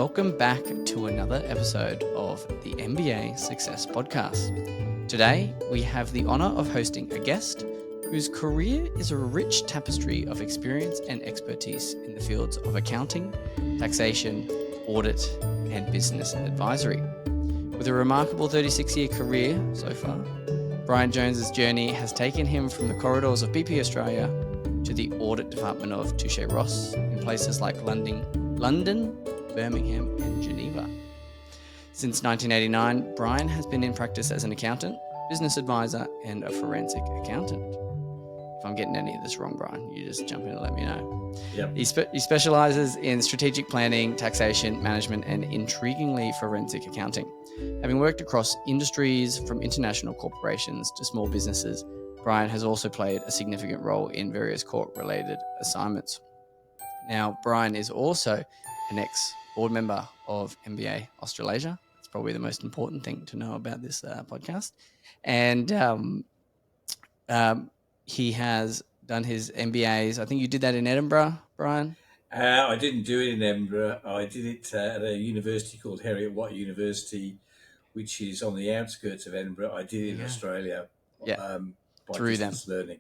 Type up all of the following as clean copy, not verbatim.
welcome back to another episode of the MBA Success Podcast. Today, we have the honour of hosting a guest whose career is a rich tapestry of experience and expertise in the fields of accounting, taxation, audit, and business advisory. With a remarkable 36-year career so far, Brian Jones's journey has taken him from the corridors of BP Australia to the audit department of Touche in places like London, Birmingham, and Geneva. Since 1989, Brian has been in practice as an accountant, business advisor, and a forensic accountant. If I'm getting any of this wrong, Brian, you just jump in and let me know. Yep. He specializes in strategic planning, taxation, management, and intriguingly, forensic accounting. Having worked across industries from international corporations to small businesses, Brian has also played a significant role in various court-related assignments. Now, Brian is also an ex-board member of MBA Australasia. That's probably the most important thing to know about this podcast. And he has done his MBAs. I think you did that in Edinburgh, Brian? I didn't do it in Edinburgh. I did it at a university called Heriot-Watt University, which is on the outskirts of Edinburgh. I did it in Australia by through distance learning.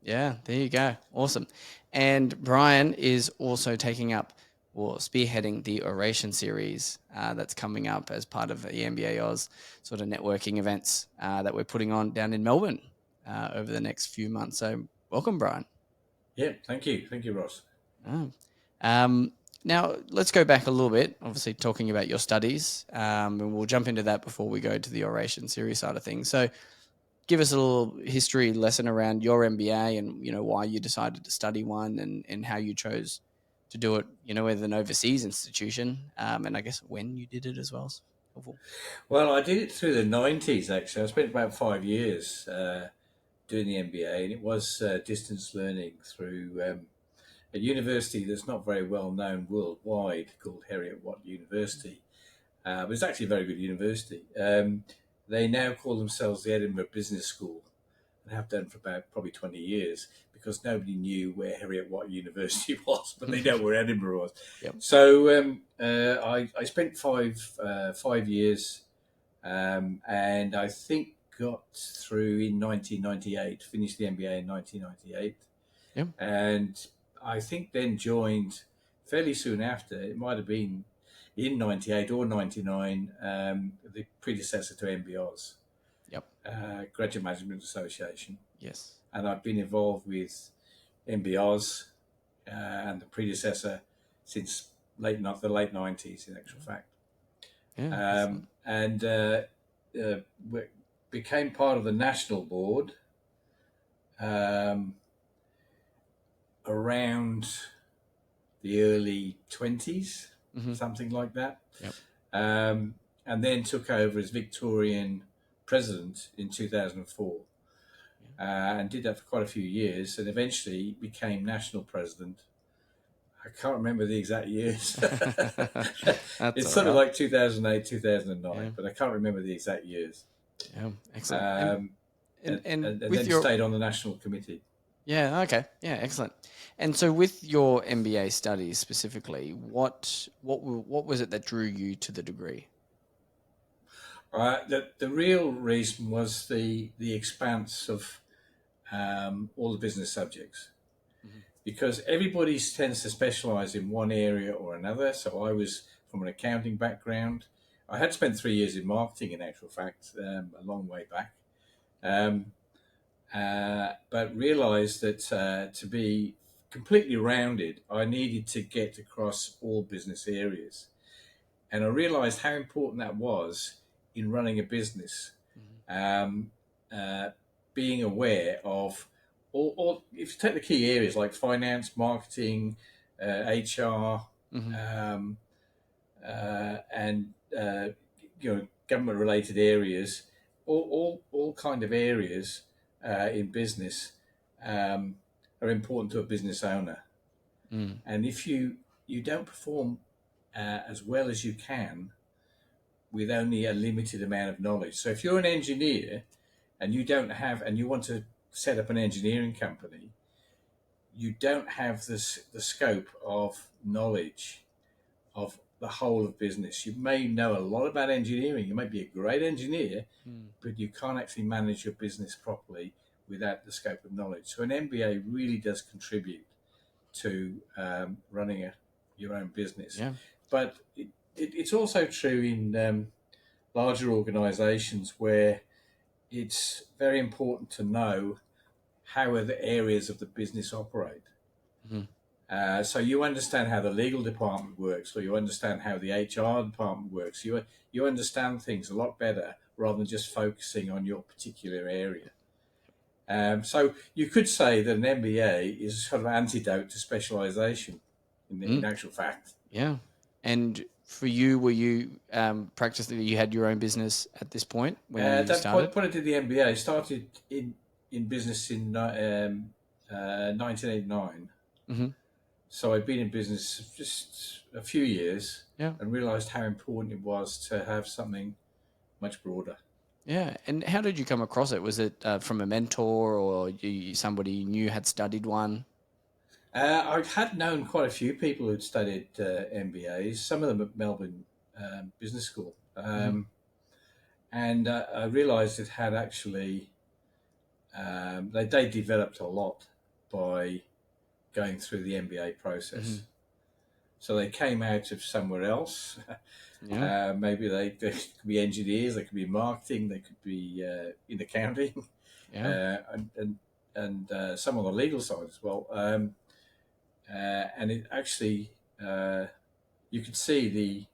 Yeah, there you go. Awesome. And Brian is also taking up or spearheading the Oration series that's coming up as part of the MBA Oz sort of networking events that we're putting on down in Melbourne over the next few months. So welcome, Brian. Yeah, thank you. Thank you, Ross. Now, let's go back a little bit, obviously talking about your studies, and we'll jump into that before we go to the Oration series side of things. So give us a little history lesson around your MBA and, you know, why you decided to study one and how you chose to do it, you know, with an overseas institution, and I guess when you did it as well. Well, I did it through the 90s, actually. I spent about 5 years doing the MBA, and it was distance learning through a university that's not very well known worldwide called Heriot-Watt University. But it's actually a very good university. They now call themselves the Edinburgh Business School and have done for about probably 20 years because nobody knew where Heriot-Watt University was, but they know where Edinburgh was. Yep. So I spent 5 years and I think got through in 1998, finished the MBA in 1998. Yep. And I think then joined fairly soon after, it might have been in 98 or 99, the predecessor to MBOs, Graduate Management Association. Yes. And I've been involved with MBOs and the predecessor since the late 90s, in actual fact. Yeah, and became part of the national board around the early 20s. Something like that. Yep. And then took over as Victorian president in 2004 and did that for quite a few years and eventually became national president. I can't remember the exact years. It's sort of like 2008, 2009, but I can't remember the exact years. Yeah, excellent. And then stayed on the national committee. Yeah, okay. Yeah, excellent. And so with your MBA studies specifically, what was it that drew you to the degree? The real reason was the expanse of all the business subjects. Because everybody tends to specialise in one area or another. So I was from an accounting background. I had spent 3 years in marketing, in actual fact, a long way back. But realised that to be completely rounded, I needed to get across all business areas. And I realised how important that was in running a business, being aware of all, if you take the key areas like finance, marketing, HR, and government-related areas, all kind of areas in business are important to a business owner. And if you don't perform as well as you can with only a limited amount of knowledge. So if you're an engineer and you want to set up an engineering company, you don't have the scope of knowledge of the whole of business. You may know a lot about engineering. You might be a great engineer, but you can't actually manage your business properly without the scope of knowledge. So an MBA really does contribute to running your own business. Yeah. But it's also true in larger organisations where it's very important to know how other areas of the business operate. So you understand how the legal department works, or you understand how the HR department works. You understand things a lot better rather than just focusing on your particular area. So you could say that an MBA is sort of an antidote to specialization in actual fact. Yeah. And for you, were you practicing, you had your own business at this point when you At that started? point I did the MBA. I started in business in 1989. So I'd been in business just a few years, Yeah. and realised how important it was to have something much broader. Yeah. And how did you come across it? Was it from a mentor, or somebody you knew had studied one? I had known quite a few people who'd studied MBAs, some of them at Melbourne Business School. And I realised it had actually, they developed a lot by going through the MBA process. So they came out of somewhere else. Yeah. Maybe they could be engineers, they could be marketing, they could be in accounting, Yeah. and some on the legal side as well. And it actually, you could see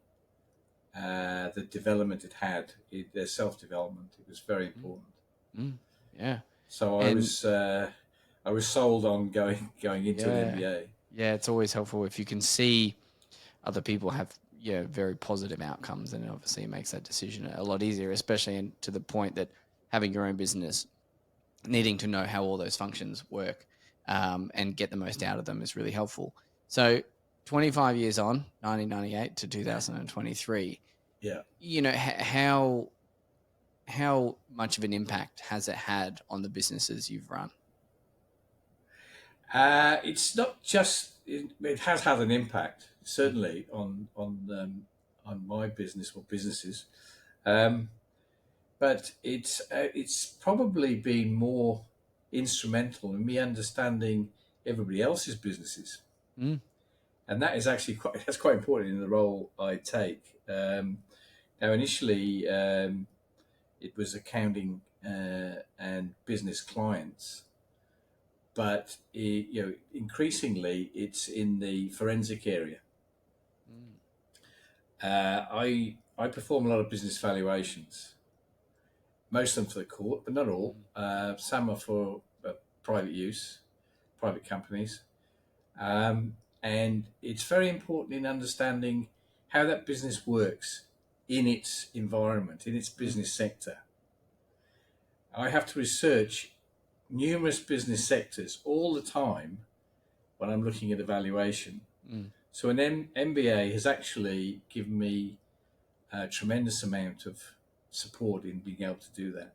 the development it had, their self development. It was very important. Yeah. So I was sold on going into an MBA. Yeah, it's always helpful if you can see other people have very positive outcomes, and obviously it makes that decision a lot easier, especially to the point that having your own business, needing to know how all those functions work and get the most out of them is really helpful. So 25 years on, 1998 to 2023, Yeah. how much of an impact has it had on the businesses you've run? It's not just it has had an impact certainly on my business or businesses, but it's probably been more instrumental in me understanding everybody else's businesses, and that is actually that's quite important in the role I take. Now, initially, it was accounting and business clients. But increasingly, it's in the forensic area. I perform a lot of business valuations, most of them for the court, but not all. Some are for private use, private companies, and it's very important in understanding how that business works in its environment, in its business sector. I have to research numerous business sectors all the time when I'm looking at evaluation. So an MBA has actually given me a tremendous amount of support in being able to do that.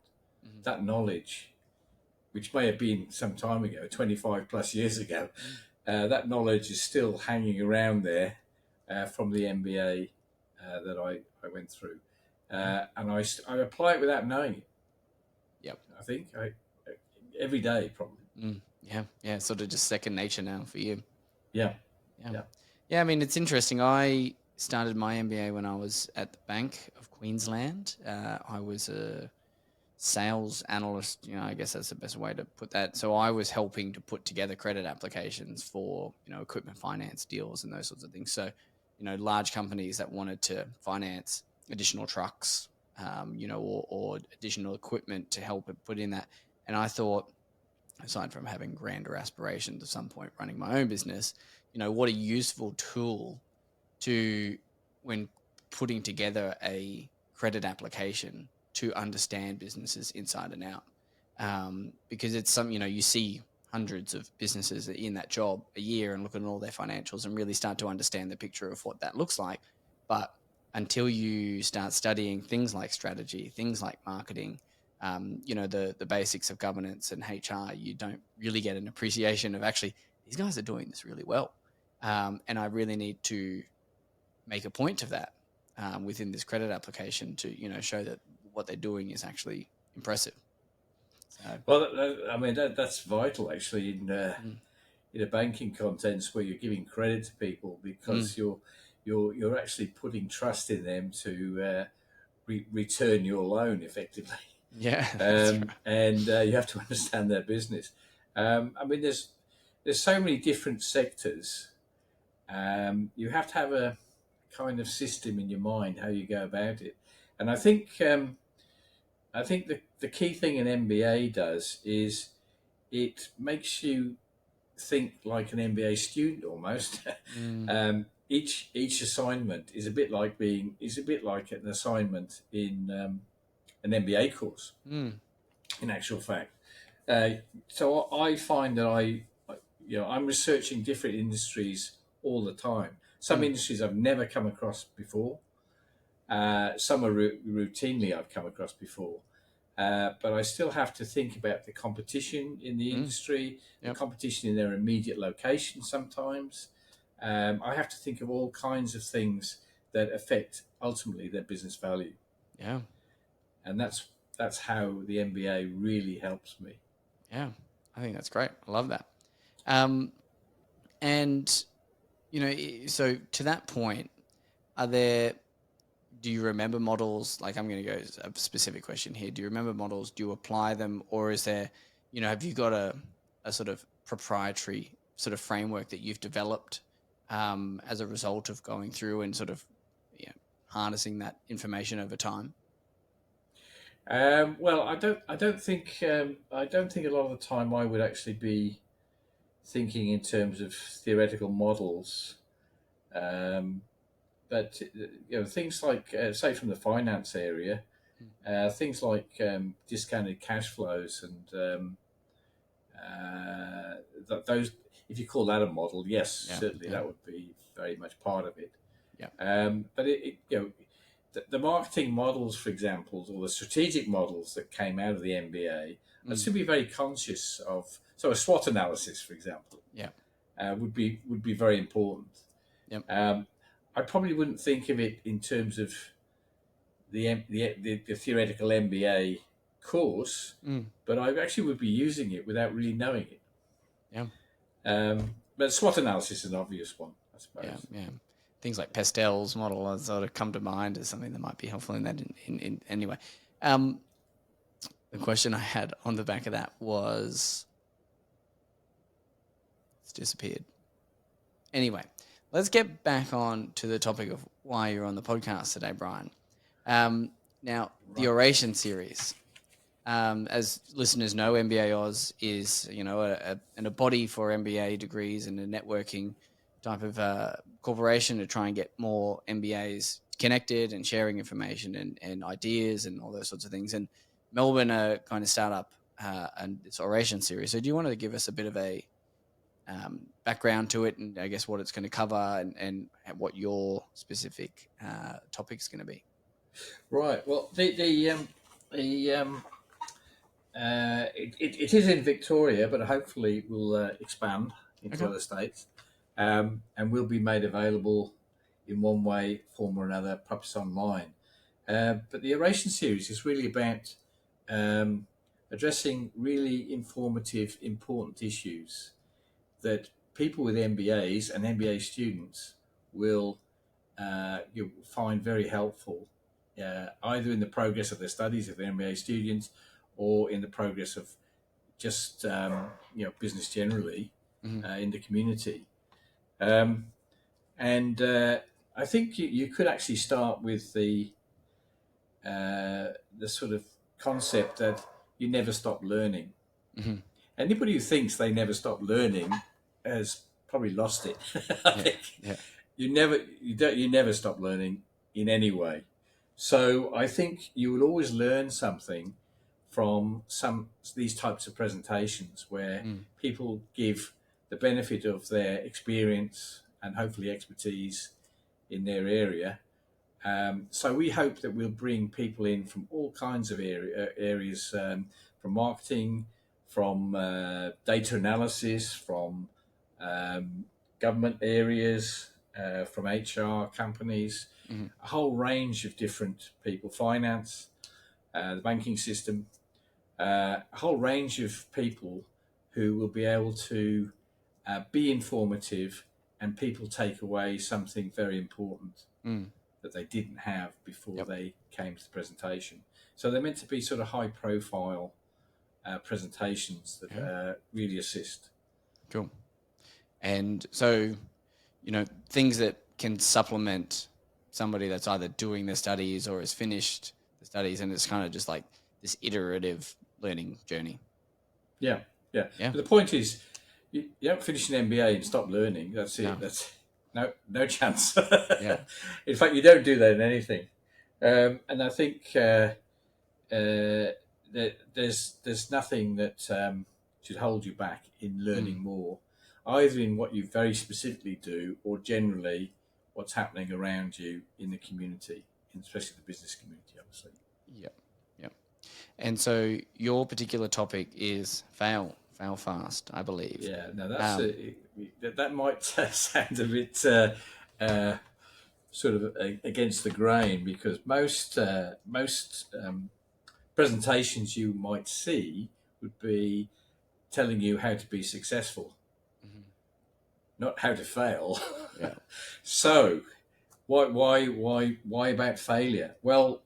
That knowledge, which may have been some time ago, 25 plus years ago, that knowledge is still hanging around there from the MBA that I went through. And I apply it without knowing it. Yep. I think every day, probably. Yeah, sort of just second nature now for you. Yeah. I mean, it's interesting. I started my MBA when I was at the Bank of Queensland. I was a sales analyst. I guess that's the best way to put that. So I was helping to put together credit applications for equipment finance deals and those sorts of things. So large companies that wanted to finance additional trucks, or additional equipment to help put in that. And I thought, aside from having grander aspirations at some point running my own business, what a useful tool to, when putting together a credit application, to understand businesses inside and out. Because it's you see hundreds of businesses in that job a year and look at all their financials and really start to understand the picture of what that looks like. But until you start studying things like strategy, things like marketing, the basics of governance and HR, you don't really get an appreciation of actually these guys are doing this really well. And I really need to make a point of that within this credit application to, show that what they're doing is actually impressive. So, Well, I mean that's vital actually mm, in a banking contents where you're giving credit to people because you're actually putting trust in them to return your loan effectively, yeah, that's right. and you have to understand their business. I mean, there's so many different sectors. You have to have a kind of system in your mind how you go about it, and I think the key thing an MBA does is it makes you think like an MBA student almost. Mm, Each assignment is a bit like an assignment in an MBA course. mm, In actual fact, uh, so I find that I'm researching different industries all the time. Some mm, industries I've never come across before. Some are routinely I've come across before. But I still have to think about the competition in the mm, industry, the yep, competition in their immediate location sometimes. I have to think of all kinds of things that affect ultimately their business value. yeah, And that's how the MBA really helps me. yeah. I think that's great. I love that. Um, and so to that point, are there? Do you remember models? Like, I'm going to go a specific question here. Do you remember models? Do you apply them, or is there, have you got a sort of proprietary sort of framework that you've developed as a result of going through and sort of, harnessing that information over time? Well, I don't think a lot of the time I would actually be thinking in terms of theoretical models. Um, but things like say from the finance area, Mm. things like discounted cash flows and those. If you call that a model, yes, Yeah, certainly yeah, that would be very much part of it. yeah. But the marketing models, for example, or the strategic models that came out of the MBA, I'd Mm, still be very conscious of. So a SWOT analysis, for example, yeah, would be very important. yep, Um, I probably wouldn't think of it in terms of the theoretical MBA course, mm, but I actually would be using it without really knowing it. yeah, But SWOT analysis is an obvious one, I yeah, suppose. yeah. Things like Pastel's model has sort of come to mind as something that might be helpful in that. Anyway, um, the question I had on the back of that was, it's disappeared. Anyway, let's get back on to the topic of why you're on the podcast today, Brian. Now, the Right. oration series. As listeners know, MBA Oz is, a body for MBA degrees and a networking type of corporation to try and get more MBAs connected and sharing information and ideas and all those sorts of things. And Melbourne are kind of startup and its oration series. So do you want to give us a bit of a background to it and I guess what it's going to cover and what your specific topic's going to be? Right. Well, the it is in Victoria, but hopefully will expand into Okay. other states, and will be made available in one way, form, or another, perhaps online. But the oration series is really about um, addressing really informative, important issues that people with MBAs and MBA students will you'll find very helpful, either in the progress of their studies if they're MBA students, or in the progress of just business generally Hmm. in the community. Um, and I think you could actually start with the sort of concept that you never stop learning. Hmm. Anybody who thinks they never stop learning has probably lost it. I Yeah. think Yeah. you never stop learning in any way. So I think you will always learn something from some these types of presentations where Mm. people give the benefit of their experience and hopefully expertise in their area. So we hope that we'll bring people in from all kinds of areas, from marketing, from data analysis, from um, government areas, from HR companies, Mm-hmm. a whole range of different people, finance, the banking system, a whole range of people who will be able to be informative, and people take away something very important Mm. that they didn't have before Yep. they came to the presentation. So they're meant to be sort of high profile presentations that Yeah. really assist. Cool. And so, things that can supplement somebody that's either doing the studies or has finished the studies, and it's kind of just like this iterative learning journey. Yeah, yeah. Yeah. But the point is, you don't finish an MBA and stop learning. That's it. No. That's no chance. Yeah. In fact, you don't do that in anything. And I think there's nothing that should hold you back in learning more, either in what you very specifically do or generally what's happening around you in the community, especially the business community, obviously. Yep. Yep. And so your particular topic is fail fast, I believe. Yeah, no, that's that might sound a bit sort of against the grain, because most presentations you might see would be telling you how to be successful, not how to fail. Yeah. So, why about failure? Well,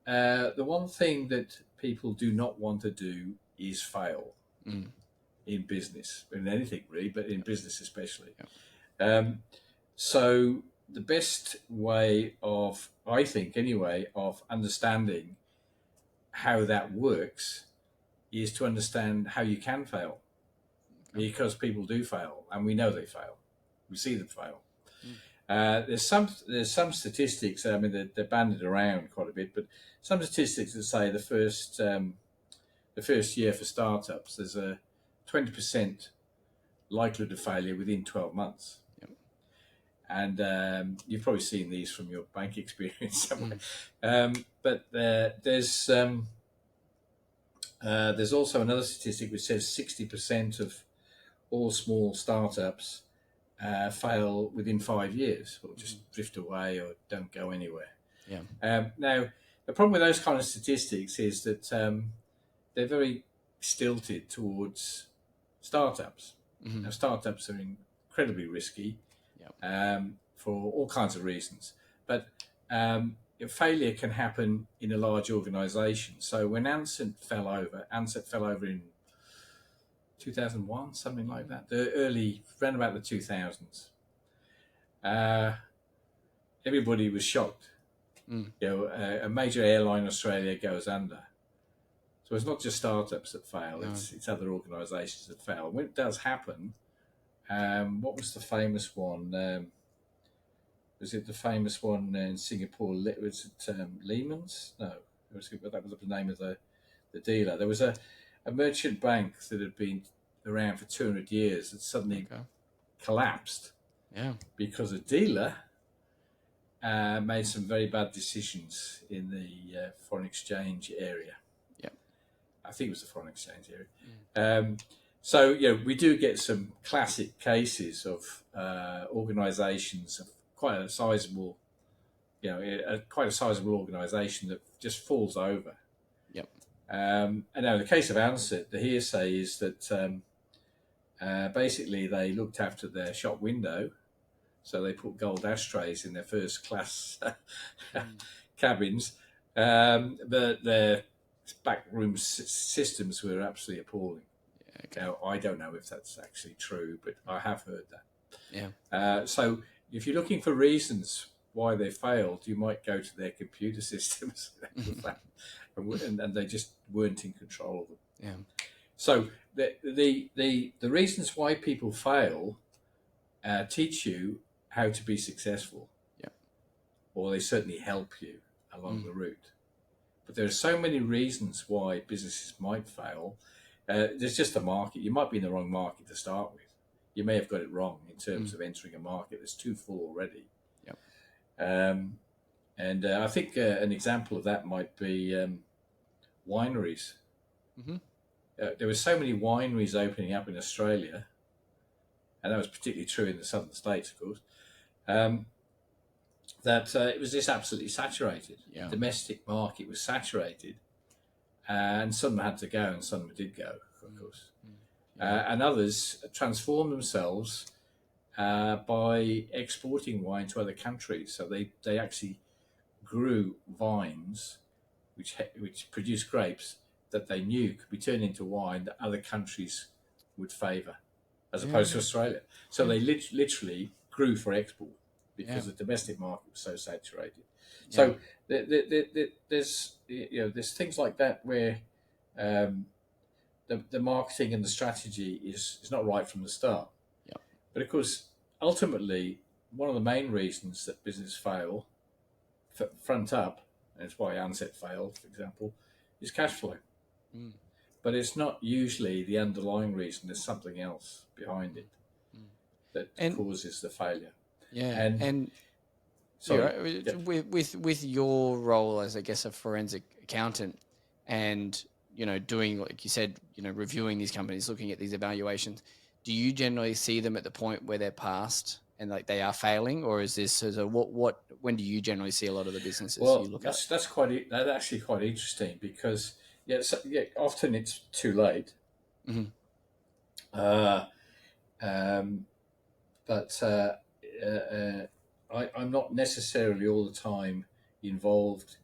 the one thing that people do not want to do is fail in business, in anything really, but in business especially. So the best way of, I think anyway, of understanding how that works is to understand how you can fail, because people do fail, and we know they fail. We see them fail. There's some statistics. I mean, they're banded around quite a bit, but some statistics that say the first year for startups, there's a 20% likelihood of failure within 12 months. Yep. And you've probably seen these from your bank experience somewhere. But there's also another statistic which says 60% of all small startups fail within 5 years, or just drift away or don't go anywhere. Yeah. Now, the problem with those kind of statistics is that they're very stilted towards startups. Now, startups are incredibly risky for all kinds of reasons, but failure can happen in a large organisation. So when Ansett fell over in 2001, something like that, around about the 2000s. Everybody was shocked. A major airline in Australia goes under. So it's not just startups that fail; it's other organisations that fail. When it does happen, what was the famous one? Was it the famous one in Singapore? Was it Lehman's? No, that was the name of the dealer. There was a merchant bank that had been around for 200 years that suddenly collapsed because a dealer made some very bad decisions in the foreign exchange area. I think it was the foreign exchange area. So we do get some classic cases of organisations of quite a sizable organisation that just falls over. And now in the case of Ansett, the hearsay is that basically they looked after their shop window, so they put gold ashtrays in their first class cabins, but their backroom systems were absolutely appalling. Now, I don't know if that's actually true, but I have heard that. So if you're looking for reasons why they failed, you might go to their computer systems and they just weren't in control of them. So the reasons why people fail teach you how to be successful, or they certainly help you along the route. But there are so many reasons why businesses might fail. There's just a market. You might be in the wrong market to start with. You may have got it wrong in terms of entering a market that's too full already. And I think an example of that might be wineries. There were so many wineries opening up in Australia, and that was particularly true in the southern states, of course. that it was just absolutely saturated. Yeah. The domestic market was saturated, and some had to go and some did go, of course. And others transformed themselves by exporting wine to other countries. So they actually grew vines which produced grapes that they knew could be turned into wine that other countries would favour, as opposed to Australia. So they literally grew for export because the domestic market was so saturated. So there's there's things like that where the marketing and the strategy is not right from the start. But of course, ultimately, one of the main reasons that business fail front up, and it's why Ansett failed, for example, is cash flow. But it's not usually the underlying reason. There's something else behind it that causes the failure. And sorry, with your role as, I guess, a forensic accountant, and doing, like you said, reviewing these companies, looking at these evaluations, do you generally see them at the point where they're past and like they are failing, or is this when do you generally see a lot of the businesses you look at? That's actually quite interesting, because often it's too late. But I'm not necessarily all the time involved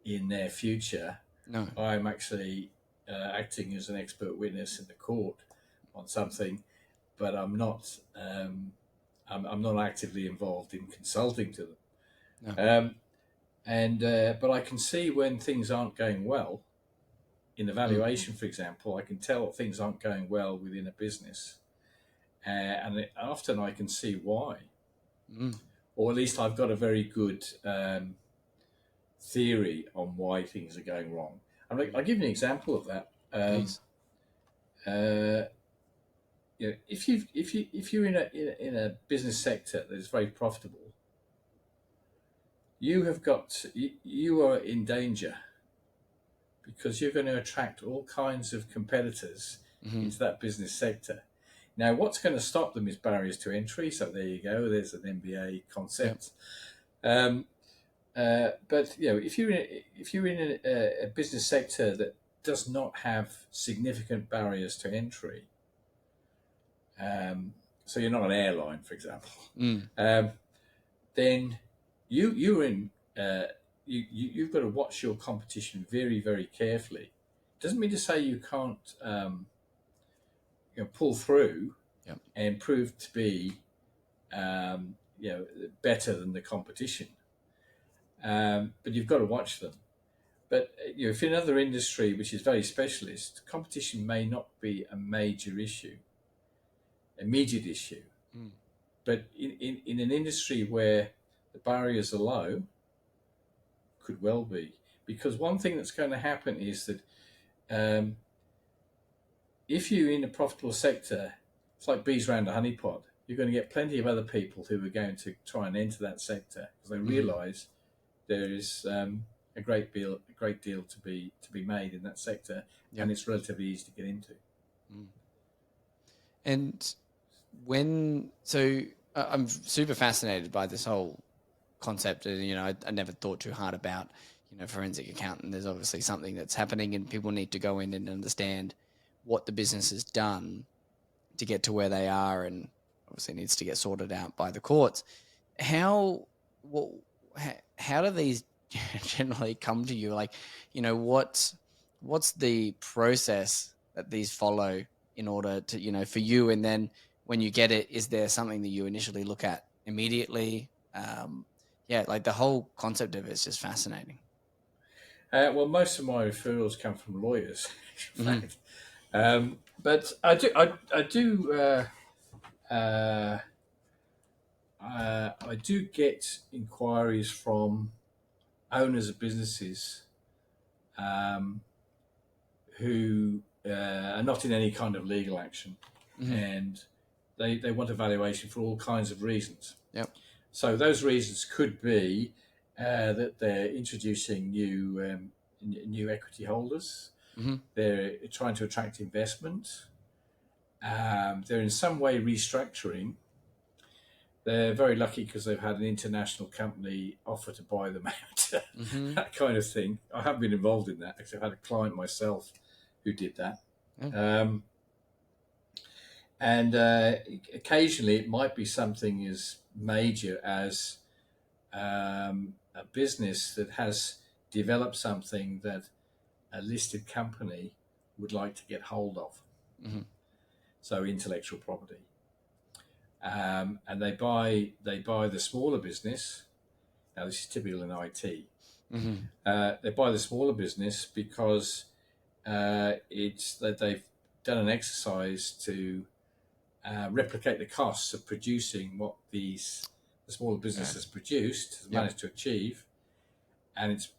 in their future. No, I'm actually acting as an expert witness in the court on something, but I'm not. I'm not actively involved in consulting to them. No. But I can see when things aren't going well. In evaluation, for example, I can tell things aren't going well within a business, and often I can see why. Or at least I've got a very good theory on why things are going wrong. I'll give you an example of that. If you're in a business sector that is very profitable, you are in danger, because you're going to attract all kinds of competitors into that business sector. Now, what's going to stop them is barriers to entry. So there you go. There's an MBA concept. But if you're in a business sector that does not have significant barriers to entry, so you're not an airline, for example, then you've got to watch your competition very, very carefully. Doesn't mean to say you can't pull through and prove to be better than the competition, but you've got to watch them. But if in another industry which is very specialist, competition may not be a major immediate issue, but in an industry where the barriers are low, could well be. Because one thing that's going to happen is that if you're in a profitable sector, it's like bees around a honeypot. You're going to get plenty of other people who are going to try and enter that sector, because they realise there is a great deal to be made in that sector, and it's relatively easy to get into. And I'm super fascinated by this whole concept, and I never thought too hard about forensic accountant. There's obviously something that's happening, and people need to go in and understand what the business has done to get to where they are, and obviously needs to get sorted out by the courts. How do these generally come to you? Like, what's the process that these follow in order to, for you? And then when you get it, is there something that you initially look at immediately? Like the whole concept of it is just fascinating. Well, most of my referrals come from lawyers, in fact. But I do get inquiries from owners of businesses who are not in any kind of legal action, and they want evaluation for all kinds of reasons. So those reasons could be that they're introducing new equity holders. They're trying to attract investment. They're in some way restructuring. they're very lucky because they've had an international company offer to buy them out, Mm-hmm. that kind of thing. I haven't been involved in that because I've had a client myself who did that. Yeah. And occasionally it might be something as major as a business that has developed something that a listed company would like to get hold of. Mm-hmm. So intellectual property. And they buy the smaller business. Now this is typical in IT. Mm-hmm. They buy the smaller business because it's that they've done an exercise to replicate the costs of producing what the smaller business has produced, has managed to achieve, and it's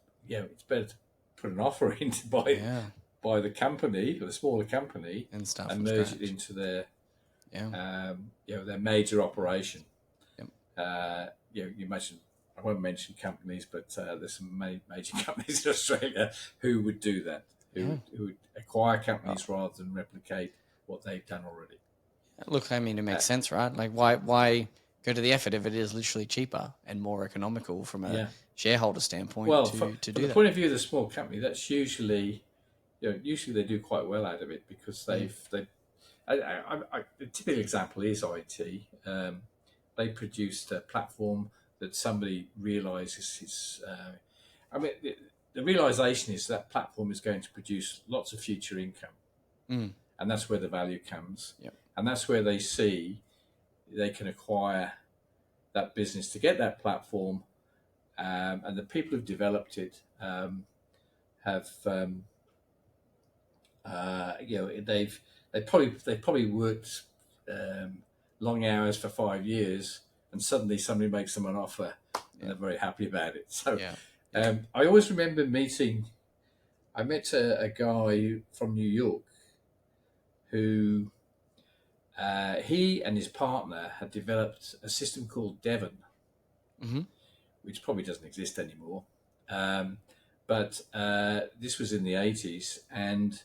better to put an offer in to buy the company, or the smaller company, And start and from merge scratch. it into their Yeah. their major operation. Yep. You mentioned, I won't mention companies, but there's some major companies in Australia who would do that, who would acquire companies rather than replicate what they've done already. Look, I mean, it makes sense, right? Like, why go to the effort if it is literally cheaper and more economical from a shareholder standpoint Well, to from do the that? point of view of the small company, that's usually, usually they do quite well out of it because the typical example is IT. They produced a platform that somebody realizes is. The realization is that platform is going to produce lots of future income, and that's where the value comes. Yep. And that's where they see they can acquire that business to get that platform, and the people who've developed it have they probably worked long hours for 5 years, and suddenly somebody makes them an offer, and they're very happy about it. So I always remember I met a guy from New York who he and his partner had developed a system called Devon, which probably doesn't exist anymore. But this was in the 80s, and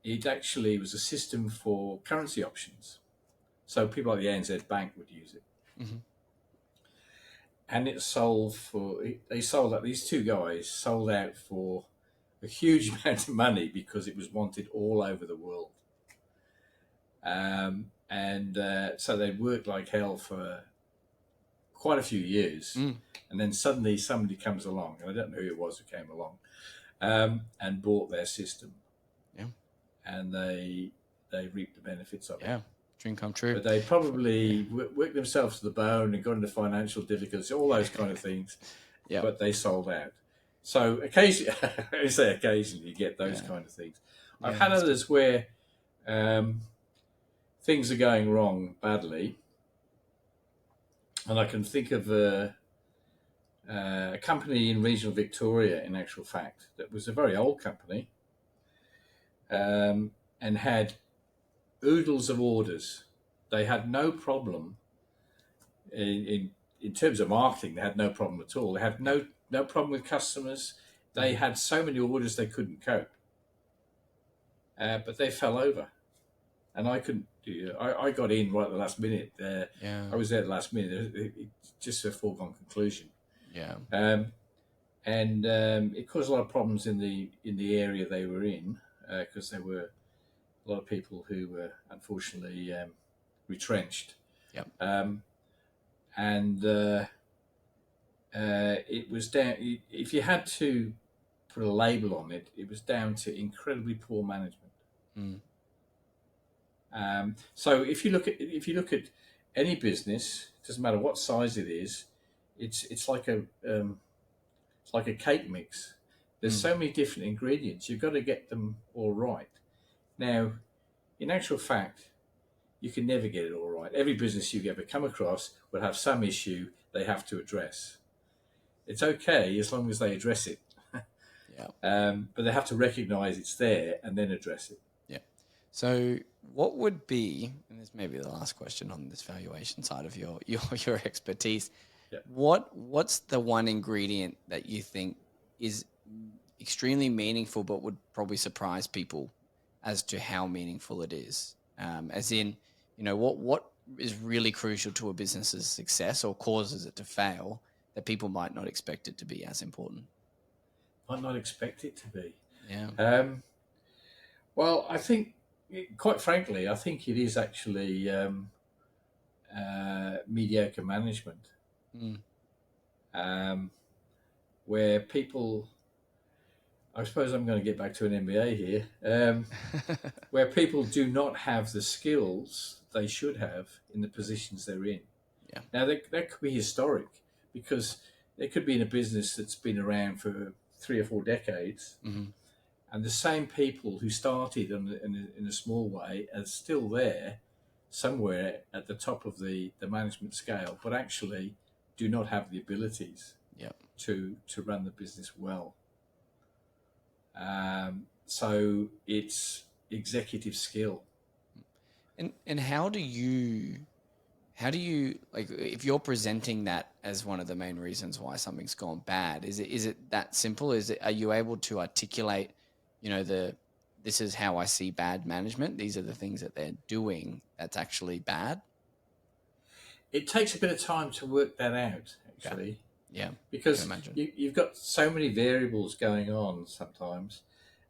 it actually was a system for currency options. So people like the ANZ Bank would use it. And these two guys sold out for a huge amount of money because it was wanted all over the world. So they worked like hell for quite a few years. And then suddenly somebody comes along, and I don't know who it was who came along, and bought their system. And they reaped the benefits of it. Dream come true. But they probably worked themselves to the bone and got into financial difficulties, all those kind of things. But they sold out. So occasionally, I say occasionally, you get those kind of things. I've had others where things are going wrong badly, and I can think of a company in regional Victoria, in actual fact, that was a very old company, and had oodles of orders. They had no problem in terms of marketing. They had no problem at all. They had no problem with customers. They had so many orders they couldn't cope, but they fell over, and I couldn't. I got in right at the last minute. I was there at the last minute. It's just a foregone conclusion. And it caused a lot of problems in the area they were in, because there were a lot of people who were unfortunately retrenched. And it was down. If you had to put a label on it, it was down to incredibly poor management. So if you look at any business, it doesn't matter what size it is, it's like a cake mix. There's so many different ingredients. You've got to get them all right. Now, in actual fact, you can never get it all right. Every business you ever come across will have some issue they have to address. It's okay as long as they address it. But they have to recognise it's there and then address it. So what would be, and this may be the last question on this valuation side of your expertise, what's the one ingredient that you think is extremely meaningful but would probably surprise people as to how meaningful it is? As in, what is really crucial to a business's success or causes it to fail that people might not expect it to be as important? Might not expect it to be. Yeah. Well, I think, quite frankly, I think it is actually mediocre management, Mm. um, where people. I suppose I'm going to get back to an MBA here, where people do not have the skills they should have in the positions they're in. Yeah. Now, that could be historic, because they could be in a business that's been around for 3 or 4 decades, Mm-hmm. and the same people who started in a small way are still there somewhere at the top of the management scale, but actually do not have the abilities Yeah. to run the business well. So it's executive skill. And how do you like, if you're presenting that as one of the main reasons why something's gone bad, is it that simple? Are you able to articulate, this is how I see bad management, these are the things that they're doing that's actually bad? It takes a bit of time to work that out, Okay. actually, Yeah, I can because imagine. you've got so many variables going on sometimes.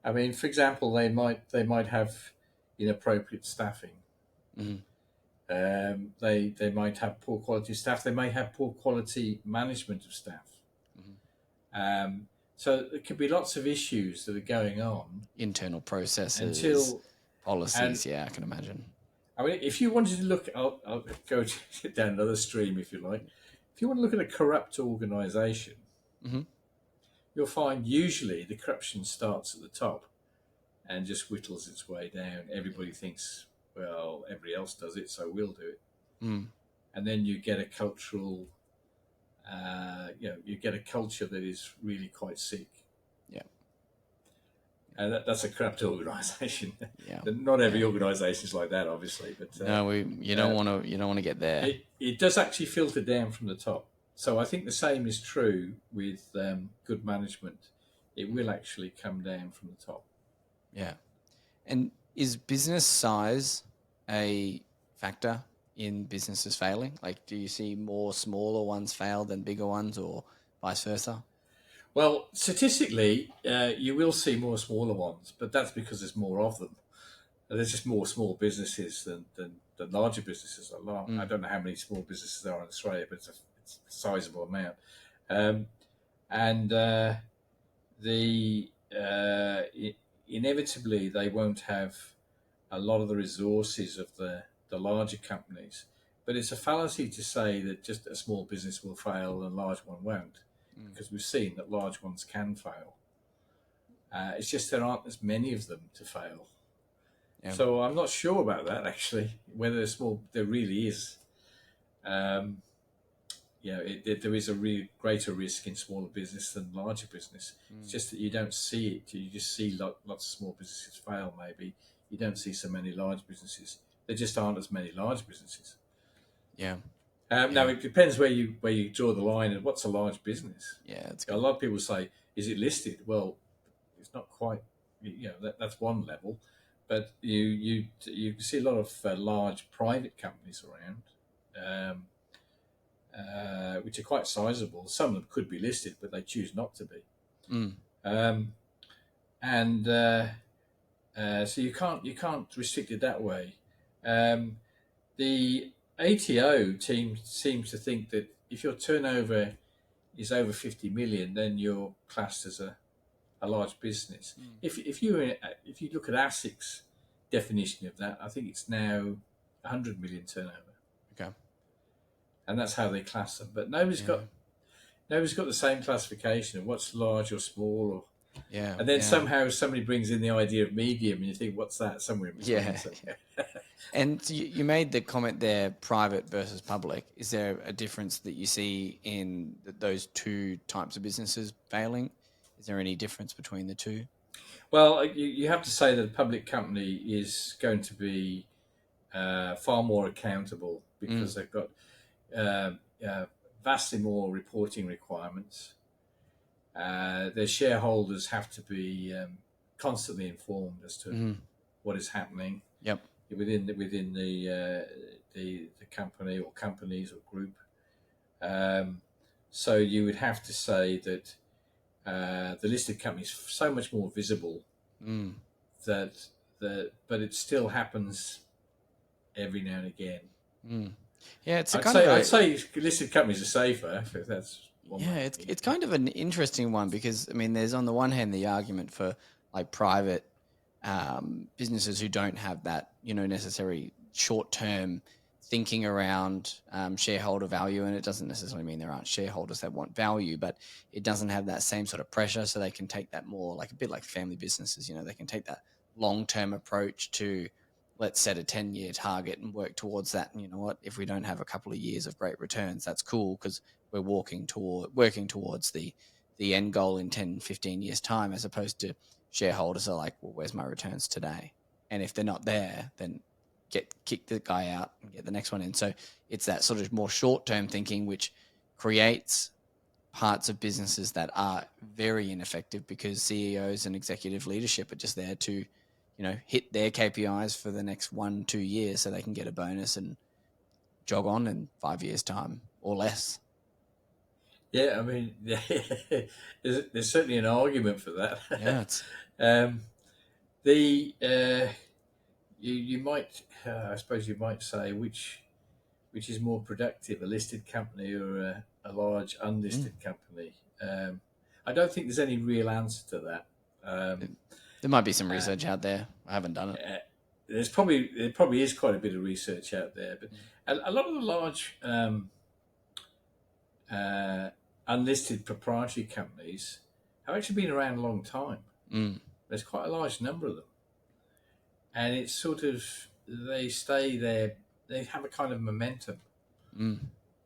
I mean, for example, they might have inappropriate staffing. Mm-hmm. They might have poor quality staff. They may have poor quality management of staff. Mm-hmm. So there could be lots of issues that are going on Internal processes, until policies. Yeah, I can imagine. I mean, if you wanted to look, I'll go down another stream if you like. If you want to look at a corrupt organisation, Mm-hmm. you'll find usually the corruption starts at the top and just whittles its way down. Everybody thinks, well, everybody else does it, so we'll do it. Mm. And then you get a cultural, you get a culture that is really quite sick. Yeah. And that's a corrupt organisation. Yeah. Not every organisation is like that, obviously, but No, you don't want to get there. It does actually filter down from the top. So I think the same is true with good management. It will actually come down from the top. Yeah. And is business size a factor in businesses failing? Like, do you see more smaller ones fail than bigger ones, or vice versa? Well, statistically, you will see more smaller ones, but that's because there's more of them. There's just more small businesses than larger businesses. I don't know how many small businesses there are in Australia, but it's a sizable amount. Inevitably, they won't have a lot of the resources of the larger companies. But it's a fallacy to say that just a small business will fail and a large one won't, because we've seen that large ones can fail. It's just there aren't as many of them to fail. Yeah. So I'm not sure about that, actually, whether there really is. There is a greater risk in smaller business than larger business. It's just that you don't see it. You just see lots of small businesses fail, maybe. You don't see so many large businesses. There just aren't as many large businesses. Yeah. Now, it depends where you draw the line and what's a large business. Yeah, it's a lot of people say, is it listed? Well, it's not quite, that's one level. But you see a lot of large private companies around, which are quite sizable. Some of them could be listed, but they choose not to be. So you can't restrict it that way. The ATO team seems to think that if your turnover is over 50 million, then you're classed as a large business. If you look at ASIC's definition of that, I think it's now 100 million turnover. Okay. And that's how they class them. But nobody's got the same classification of what's large or small, or and then somehow somebody brings in the idea of medium, and you think, what's that? Somewhere in between. Yeah. And you made the comment there, private versus public. Is there a difference that you see in those two types of businesses failing? Is there any difference between the two? Well, you have to say that a public company is going to be far more accountable, because they've got vastly more reporting requirements. Their shareholders have to be constantly informed as to what is happening. Yep. Within the the company or companies or group. So you would have to say that the listed company is so much more visible Mm. that but it still happens every now and again. Mm. Yeah, it's a I'd kind of say I'd a say listed companies are safer if that's one yeah, way to it's think. kind of an interesting one because I mean, there's on the one hand the argument for like private businesses who don't have that necessary short term thinking around shareholder value, and it doesn't necessarily mean there aren't shareholders that want value, but it doesn't have that same sort of pressure, so they can take that more like a bit like family businesses. They can take that long term approach to let's set a 10-year target and work towards that. And you know what? If we don't have a couple of years of great returns, that's cool because we're working towards the end goal in 10, 15 years time, as opposed to shareholders are like, well, where's my returns today? And if they're not there, then kick the guy out and get the next one in. So it's that sort of more short-term thinking, which creates parts of businesses that are very ineffective because CEOs and executive leadership are just there to, hit their KPIs for the next 1-2 years so they can get a bonus and jog on in 5 years' time or less. Yeah, I mean, there's certainly an argument for that. Yeah, it's um, the you might, I suppose, you might say which is more productive, a listed company or a large unlisted company. I don't think there's any real answer to that. there might be some Uh, research out there. I haven't done it. there probably is quite a bit of research out there, but a lot of the large uh, unlisted proprietary companies have actually been around a long time. Mm. There's quite a large number of them, and it's sort of they stay there. They have a kind of momentum Mm.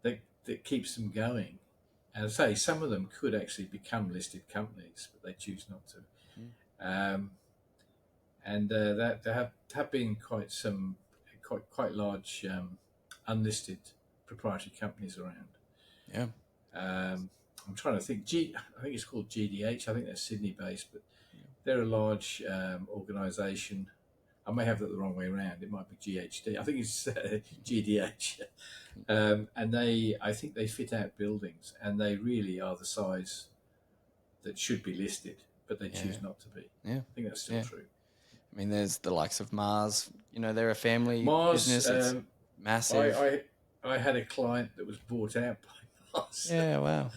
that keeps them going. And I say some of them could actually become listed companies, but they choose not to. Um, and there have been quite large unlisted proprietary companies around. Yeah. I'm trying to think. I think it's called GDH. I think they're Sydney based, but they're a large organisation. I may have that the wrong way around. It might be GHD. I think it's GDH. And I think they fit out buildings, and they really are the size that should be listed, but they choose not to be. Yeah. I think that's still true. I mean, there's the likes of Mars. They're a family Mars, business. It's massive. I had a client that was bought out by Mars. Yeah, wow.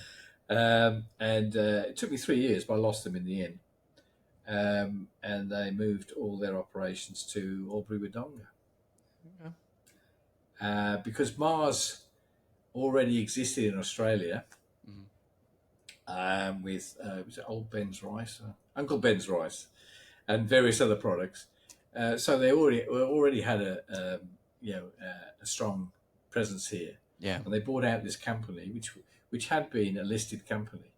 And it took me 3 years, but I lost them in the end. And they moved all their operations to Albury-Wodonga. Okay. Because Mars already existed in Australia with was it Old Ben's Rice, Uncle Ben's Rice, and various other products. So they already had a strong presence here. Yeah. And they bought out this company, which had been a listed company.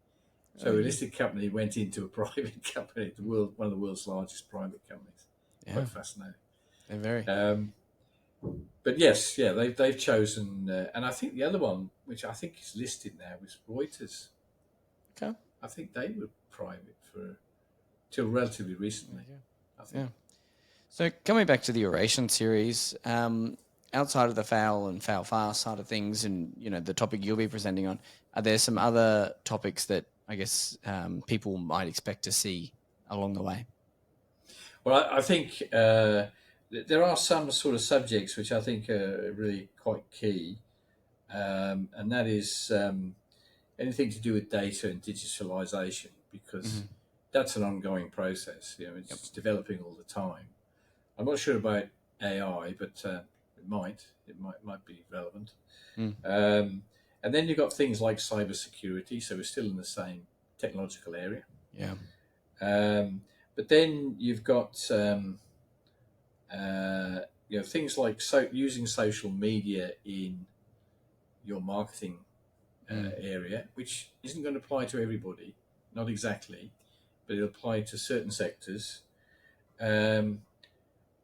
So a listed company went into a private company, one of the world's largest private companies. Yeah. Quite fascinating. They're very. But yes, yeah, they've chosen, and I think the other one, which I think is listed now, is Reuters. Okay. I think they were private till relatively recently. I think. Yeah. So coming back to the oration series, outside of the foul and foul fast side of things, and the topic you'll be presenting on, are there some other topics that I guess people might expect to see along the way? Well, I think there are some sort of subjects which I think are really quite key, and that is anything to do with data and digitalization, because that's an ongoing process. It's developing all the time. I'm not sure about AI, but it might be relevant. And then you've got things like cybersecurity, so we're still in the same technological area. Yeah. But then you've got things like using social media in your marketing area, which isn't going to apply to everybody, not exactly, but it'll apply to certain sectors. And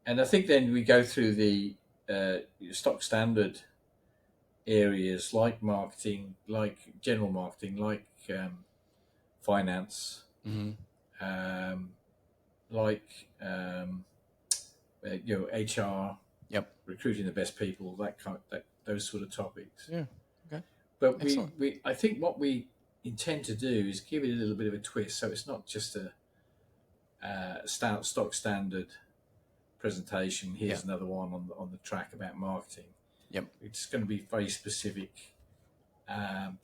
I think then we go through the stock standard areas like marketing, like general marketing, like finance, like HR, Yep. recruiting the best people, those sort of topics. Yeah. Okay. But Excellent. I think what we intend to do is give it a little bit of a twist, so it's not just a stock standard presentation. Here's another one on the track about marketing. Yep. It's going to be very specific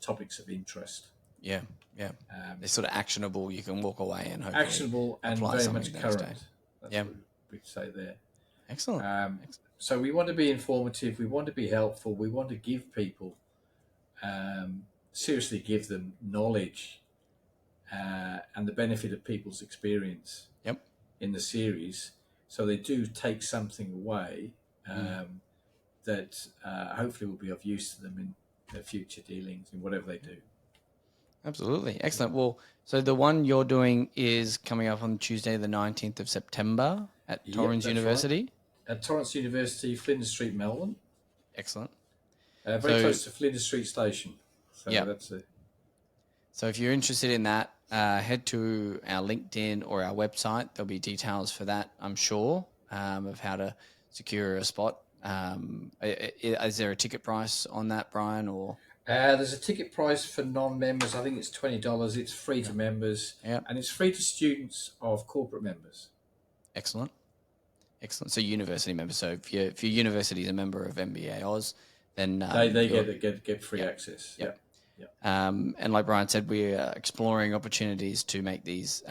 topics of interest. Yeah. Yeah. They're sort of actionable. You can walk away and hopefully Actionable and apply very something much the next current. day. That's Yeah. what we'd say there. Excellent. So we want to be informative. We want to be helpful. We want to give people, seriously give them knowledge and the benefit of people's experience Yep. in the series. So they do take something away that hopefully will be of use to them in their future dealings in whatever they do. Absolutely. Excellent. Well, so the one you're doing is coming up on Tuesday, the 19th of September at Torrens University. Right. At Torrens University, Flinders Street, Melbourne. Excellent. Very close to Flinders Street Station. So that's it. So if you're interested in that, head to our LinkedIn or our website. There'll be details for that, I'm sure, of how to secure a spot. Is there a ticket price on that, Brian? Or there's a ticket price for non-members. I think it's $20. It's free to members, and it's free to students of corporate members. Excellent. So university members. So if your university is a member of MBA Oz, then they get free access. Yeah. And like Brian said, we are exploring opportunities to make these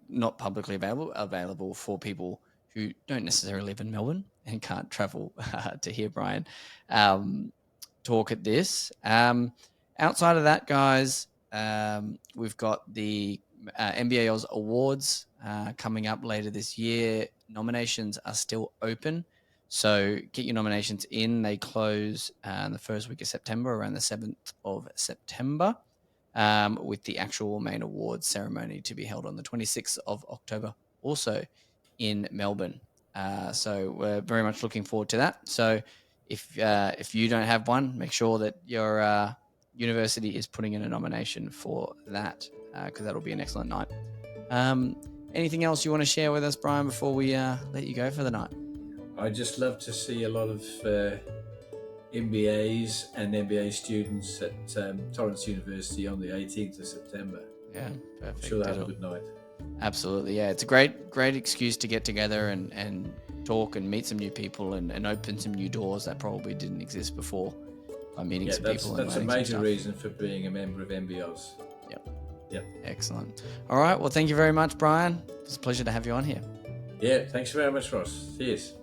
not publicly available for people who don't necessarily live in Melbourne and can't travel to hear Brian talk at this. Outside of that, guys, we've got the MBA Oz Awards coming up later this year. Nominations are still open, so get your nominations in. They close in the first week of September, around the 7th of September, with the actual main awards ceremony to be held on the 26th of October, also in Melbourne. So we're very much looking forward to that. So if you don't have one, make sure that your university is putting in a nomination for that, because that'll be an excellent night. Anything else you want to share with us, Brian, before we let you go for the night? I'd just love to see a lot of MBAs and MBA students at Torrens University on the 18th of September. Yeah, perfect. I'm sure they'll have a good night. Absolutely, yeah. It's a great excuse to get together and talk and meet some new people and open some new doors that probably didn't exist before by meeting some people. That's a major reason for being a member of MBOs. Yep. Excellent. All right. Well, thank you very much, Brian. It's a pleasure to have you on here. Yeah, thanks very much, Ross. Cheers.